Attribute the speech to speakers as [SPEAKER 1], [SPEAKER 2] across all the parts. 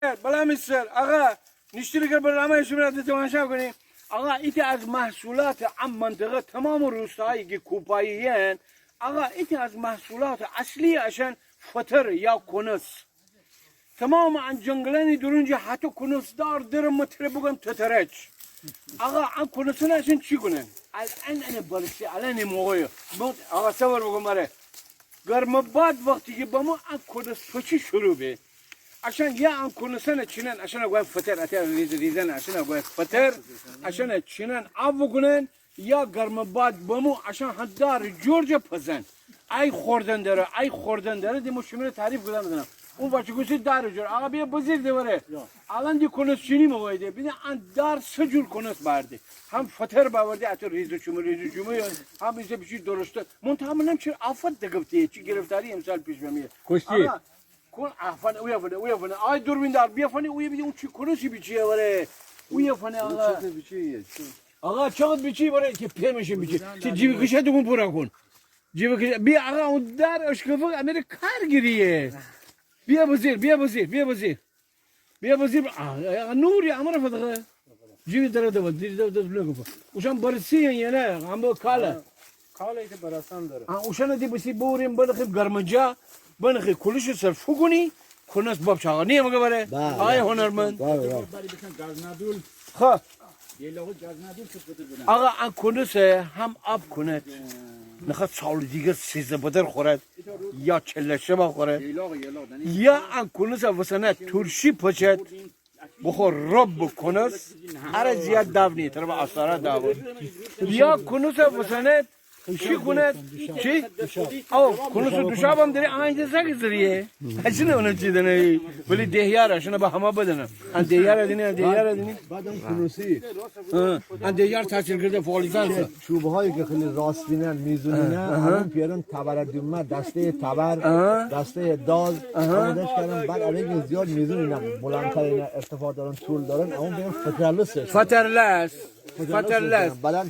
[SPEAKER 1] بله مستر آقا نشتری که برنامه شما را تماشا کنیم آقا ایتی از محصولات عام منطقه تمام روستایی که کوپایی هن آقا ایتی از محصولات اصلی اشن فطر یا کنس تمام عن جنگلانی درونجا حتی کنس دار در متر بگم تترچ آقا عن کنسون اشن چی کنن الان انا برسی الان موقعی آقا صبر بگم بره گرم بعد وقتی که با ما عن کنس فچی شروع به عشان يا أن كل سنة شنن عشان أقول فتر أتى ريزن عشان أقول فتر عشان شنن عفو كنن يا قرم بعد بمو عشان هدار جورجا بزن أي خوردن داره دي مشمل تعريف كلام بدنا اون بچه گوشت دار جور آقا بیا بزیر دوره الان دی کنس چینی مویده ببین ان دار سه جور کنس برده هم فتر باورده اتو ریزو چومو هم بیشه بیشی درسته منتها چرا آفت دگفته چی گرفتاری امسال پیش میاد
[SPEAKER 2] کشتی
[SPEAKER 1] کن افن اوی فن آی دوربین دار بیا فنی اوی بیا اون چی کنسی بیچیه وره اوی فن آقا چقدر بیچی وره که پیمشه بیچی چه جیبی کشه تو پورا کن جیبی کشه بیا آقا اون در اشکفق امیر کارگیریه بیا بزیر نوری امر فتقه جیبی داره دو بلوگو وشان برسیه یا نه هم با کاله
[SPEAKER 2] ایت براسان داره
[SPEAKER 1] وشان دی بسی بوریم بلخی گرمجا بنخی کلش صرف کنی کناس باب شاغنی مگه بره آی هنرمند خب آقا ان کنس هم آب کند نخواد سال دیگه 13 بدر خورد یا چلشه بخورد یا ان کنس وسنه ترشی پچد بخور رب کنس هر زیاد داونی طرف آثار داون یا کنس وسنه چی کند چی او کنس دوشاب هم داری آینده سگ زریه هشونه اونم چی دنی ولی دهیار هشونه با همه بدنم ان دهیار دینی
[SPEAKER 3] بعدم کنوسی
[SPEAKER 1] ان دهیار تاثیر کرده فعالیتان
[SPEAKER 3] چوبه هایی که خیلی راستینن میزونینن الان پیرن تبر دومه دسته تبر دسته دال آمادش کردن بعد علیه زیاد میزونینن بلندترین ارتفاع دارن طول دارن اون بگم فترلس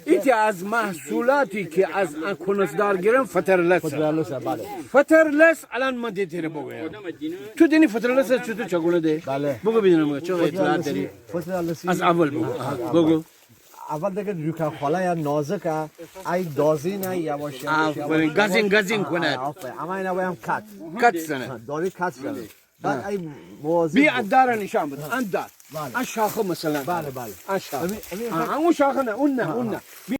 [SPEAKER 3] ایتی از محصولاتی که از کنسدار گیرن فترلس بله
[SPEAKER 1] فترلس الان من دیتی رو بگویم تو دینی فترلس چطور چگونه ده؟
[SPEAKER 3] بله
[SPEAKER 1] بگو بدونم چه اطلاعات داری؟ از اول بگو
[SPEAKER 3] اول دیگه روکا خاله یا نازکه ای دازی نه یواش
[SPEAKER 1] گازین کند
[SPEAKER 3] اما اینا بایم
[SPEAKER 1] کت سنه
[SPEAKER 3] داری کت سنه بعد ای موازی
[SPEAKER 1] بی اندار نشان بده اندار
[SPEAKER 3] بله
[SPEAKER 1] ان شاخه مثلا
[SPEAKER 3] بله
[SPEAKER 1] ان شاخه اون شاخه نه اون نه